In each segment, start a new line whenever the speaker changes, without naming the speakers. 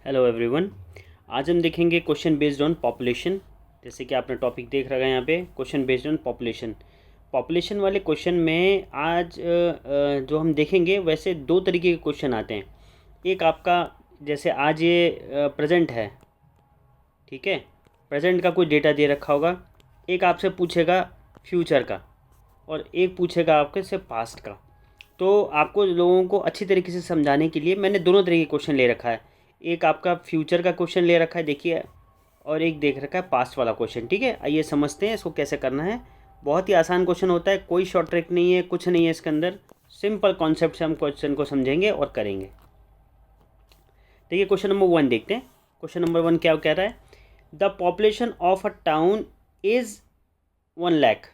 Hello everyone. आज हम देखेंगे क्वेश्चन बेस्ड ऑन पॉपुलेशन। जैसे कि आपने टॉपिक देख रखा है यहाँ पे, question based on population. Population वाले क्वेश्चन में आज जो हम देखेंगे वैसे दो तरीके के क्वेश्चन आते हैं। एक आपका, जैसे आज ये प्रेजेंट है, ठीक है, प्रेजेंट का कोई डेटा दे रखा होगा। एक आपसे पूछेगा फ्यूचर का और एक पूछेगा आपके से पास्ट का। तो आपको लोगों को अच्छी तरीके से समझाने के लिए मैंने दोनों तरीके के क्वेश्चन ले रखा है। एक आपका फ्यूचर का क्वेश्चन ले रखा है, देखिए, और एक देख रखा है पास्ट वाला क्वेश्चन। ठीक है, आइए समझते हैं इसको कैसे करना है। बहुत ही आसान क्वेश्चन होता है, कोई शॉर्ट ट्रिक नहीं है, कुछ नहीं है इसके अंदर। सिंपल कॉन्सेप्ट से हम क्वेश्चन को समझेंगे और करेंगे। देखिए क्वेश्चन नंबर 1 देखते हैं। क्वेश्चन नंबर 1 क्या कह रहा है? The population of a town is 1 lakh.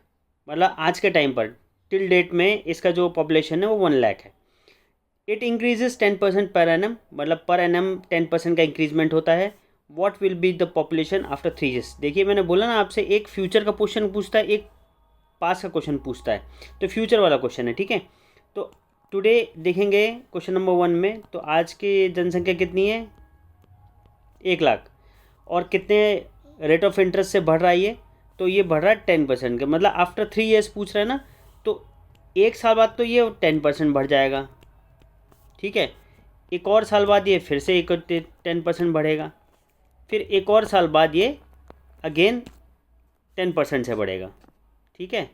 मतलब आज के टाइम पर टिल डेट में इसका जो पॉपुलेशन है वो 1 लाख है। इट इंक्रीजेज 10% पर एनम, मतलब पर एनम 10% का इंक्रीजमेंट होता है। What will be the population after 3 years. देखिए मैंने बोला ना आपसे, एक फ्यूचर का क्वेश्चन पूछता है, एक पास का क्वेश्चन पूछता है। तो फ्यूचर वाला क्वेश्चन है, ठीक है। तो टुडे देखेंगे क्वेश्चन नंबर 1 में, तो आज की जनसंख्या कितनी है? 1 लाख। और कितने रेट ऑफ इंटरेस्ट से बढ़ रहा है ये? तो ये बढ़ रहा है 10% के, मतलब आफ्टर 3 ईयर्स पूछ रहा है ना, तो एक साल बाद तो ये 10% बढ़ जाएगा, ठीक है। एक और साल बाद ये फिर से 10% बढ़ेगा, फिर एक और साल बाद ये अगेन 10% से बढ़ेगा, ठीक है।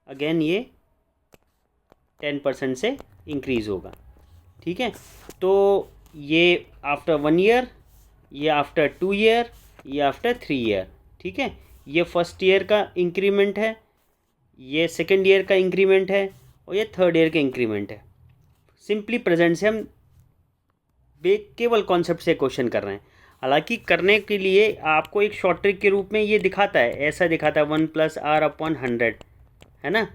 अगेन ये 10% से इंक्रीज़ होगा, ठीक है। तो ये आफ्टर 1 ईयर, ये आफ्टर 2 ईयर, ये आफ्टर 3 ईयर, ठीक है। ये फर्स्ट ईयर का इंक्रीमेंट है, ये सेकेंड ईयर का इंक्रीमेंट है, और ये थर्ड ईयर का इंक्रीमेंट है। सिंपली प्रेजेंट से हम केवल कॉन्सेप्ट से क्वेश्चन कर रहे हैं। हालांकि करने के लिए आपको एक शॉर्ट ट्रिक के रूप में ये दिखाता है, ऐसा दिखाता है 1+r/100, है ना।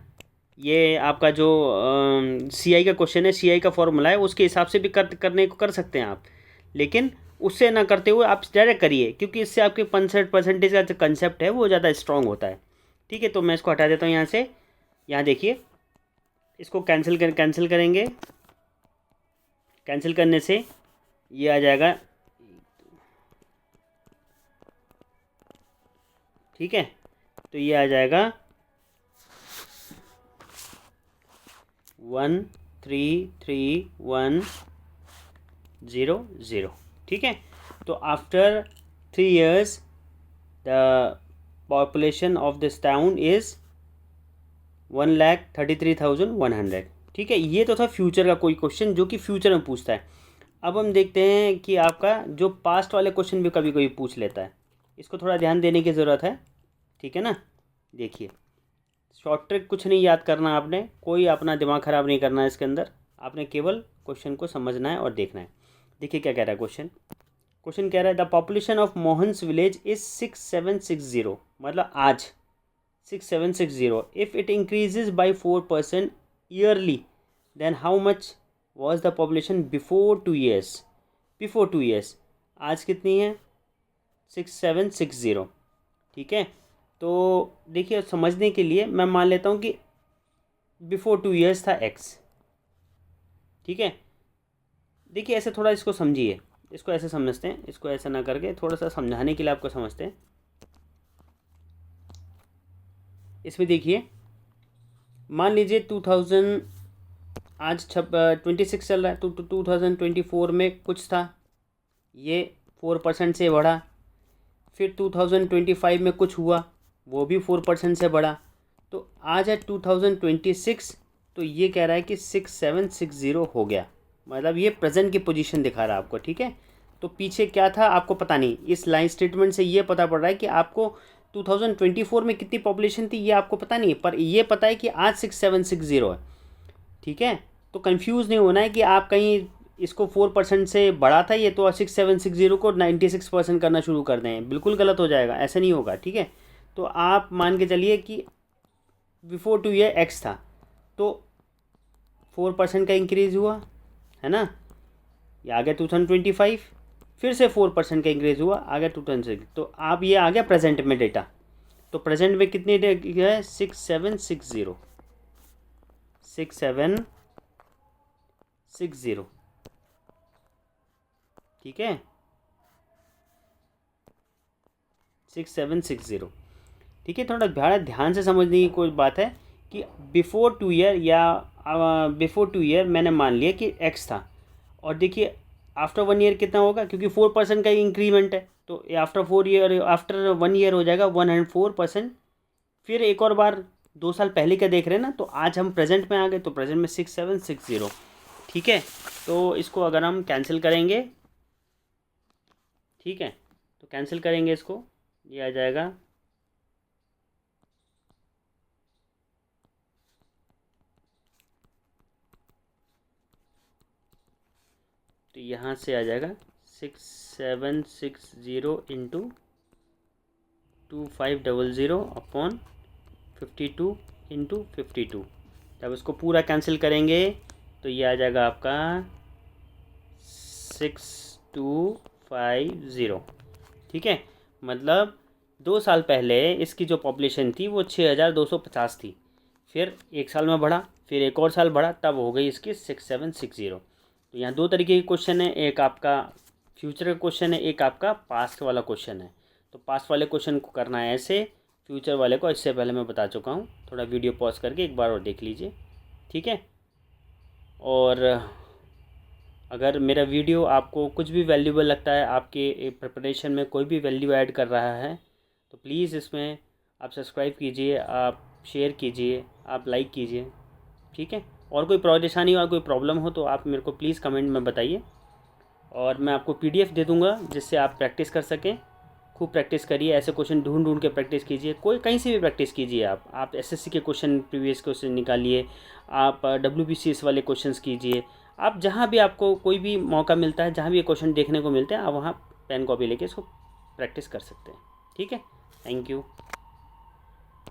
ये आपका जो CI का क्वेश्चन है, CI का फॉर्मूला है, उसके हिसाब से भी करने को कर सकते हैं आप। लेकिन उससे ना करते हुए आप डायरेक्ट करिए, क्योंकि इससे आपके 65% का जो कंसेप्ट है वो ज़्यादा स्ट्रॉन्ग होता है, ठीक है। तो मैं इसको हटा देता हूँ यहाँ से। यहाँ देखिए, इसको कैंसिल करेंगे। कैंसिल करने से ये आ जाएगा, ठीक है। तो ये आ जाएगा 133,100, ठीक है। तो after 3 years the population of this town is 1,33,100, ठीक है। ये तो था फ्यूचर का कोई क्वेश्चन जो कि फ्यूचर में पूछता है। अब हम देखते हैं कि आपका जो पास्ट वाले क्वेश्चन भी कभी कभी पूछ लेता है, इसको थोड़ा ध्यान देने की ज़रूरत है, ठीक है ना। देखिए, शॉर्ट ट्रिक कुछ नहीं याद करना आपने, कोई अपना दिमाग ख़राब नहीं करना है इसके अंदर, आपने केवल क्वेश्चन को समझना है और देखना है। देखिए क्या कह रहा है क्वेश्चन। क्वेश्चन कह रहा है the population of Mohan's village is 6760, मतलब आज 6760। If it increases by 4% yearly, then how much was the population before 2 years. Before 2 years आज कितनी है? 6760, ठीक है। तो देखिए समझने के लिए मैं मान लेता हूँ कि बिफोर 2 ईयर्स था x, ठीक है। देखिए ऐसे थोड़ा इसको समझिए, इसको ऐसे समझते हैं, इसको ऐसा ना करके थोड़ा सा समझाने के लिए आपको समझते हैं। इसमें देखिए, मान लीजिए 2000 आज 26 चल रहा है, तो 2024 में कुछ था, ये 4% से बढ़ा। फिर 2025 में कुछ हुआ, वो भी 4% से बढ़ा। तो आज है 2026, तो ये कह रहा है कि 6760 हो गया, मतलब ये प्रेजेंट की पोजीशन दिखा रहा है आपको, ठीक है। तो पीछे क्या था आपको पता नहीं, इस लाइन स्टेटमेंट से ये पता पड़ रहा है कि आपको 2024 में कितनी पॉपुलेशन थी ये आपको पता नहीं, पर ये पता है कि आज 6760 है, ठीक है। तो कंफ्यूज नहीं होना है कि आप कहीं इसको 4% से बढ़ा था ये, तो 6760 को 96% करना शुरू कर दें, बिल्कुल गलत हो जाएगा, ऐसा नहीं होगा, ठीक है। तो आप मान के चलिए कि बिफोर 2 ईयर एक्स था, तो 4% का इंक्रीज़ हुआ, है ना। ये आ गया 2025, फिर से 4% का इंक्रीज़ हुआ, आ गया 2006। तो आप ये आ गया प्रेजेंट में डेटा। तो प्रेजेंट में कितनी है? 6760, 6760, ठीक है, 6760। ठीक है, थोड़ा ध्यान से समझने की कोई बात है कि बिफोर 2 ईयर या बिफोर 2 ईयर मैंने मान लिया कि एक्स था, और देखिए आफ्टर 1 ईयर कितना होगा, क्योंकि 4% का इंक्रीमेंट है, तो आफ्टर 4 ईयर, आफ्टर 1 ईयर हो जाएगा 104%। फिर एक और बार 2 साल पहले का देख रहे हैं ना, तो आज हम प्रेजेंट में आ गए, तो प्रेजेंट में 6760। ठीक है, तो इसको अगर हम कैंसिल करेंगे, ठीक है, तो कैंसिल करेंगे इसको, ये आ जाएगा तो यहाँ से आ जाएगा 6760 इंटू 2500 अपॉन 52 इंटू 52। जब इसको पूरा कैंसिल करेंगे तो ये आ जाएगा आपका 6250। ठीक है, मतलब 2 साल पहले इसकी जो पॉपुलेशन थी वो 6250 थी, फिर एक साल में बढ़ा, फिर एक और साल बढ़ा, तब हो गई इसकी 6760। तो यहाँ 2 तरीके के क्वेश्चन है, एक आपका फ्यूचर का क्वेश्चन है, एक आपका पास्ट वाला क्वेश्चन है। तो पास्ट वाले क्वेश्चन को करना है ऐसे, फ्यूचर वाले को इससे पहले मैं बता चुका हूँ, थोड़ा वीडियो पॉज करके एक बार और देख लीजिए। ठीक है, और अगर मेरा वीडियो आपको कुछ भी वैल्यूबल लगता है, आपके प्रिपरेशन में कोई भी वैल्यू ऐड कर रहा है, तो प्लीज़ इसमें आप सब्सक्राइब कीजिए, आप शेयर कीजिए, आप लाइक कीजिए। ठीक है, और कोई परेशानी हो, कोई प्रॉब्लम हो तो आप मेरे को प्लीज़ कमेंट में बताइए, और मैं आपको PDF दे दूँगा जिससे आप प्रैक्टिस कर सकें। खूब प्रैक्टिस करिए, ऐसे क्वेश्चन ढूंढ के प्रैक्टिस कीजिए, कोई कहीं से भी प्रैक्टिस कीजिए। आप SSC के क्वेश्चन, प्रीवियस क्वेश्चन निकालिए, आप WBCS वाले क्वेश्चंस कीजिए, आप जहाँ भी आपको कोई भी मौका मिलता है, जहाँ भी ये क्वेश्चन देखने को मिलते हैं, आप वहाँ पेन कॉपी लेके इसको प्रैक्टिस कर सकते हैं। ठीक है, थैंक यू।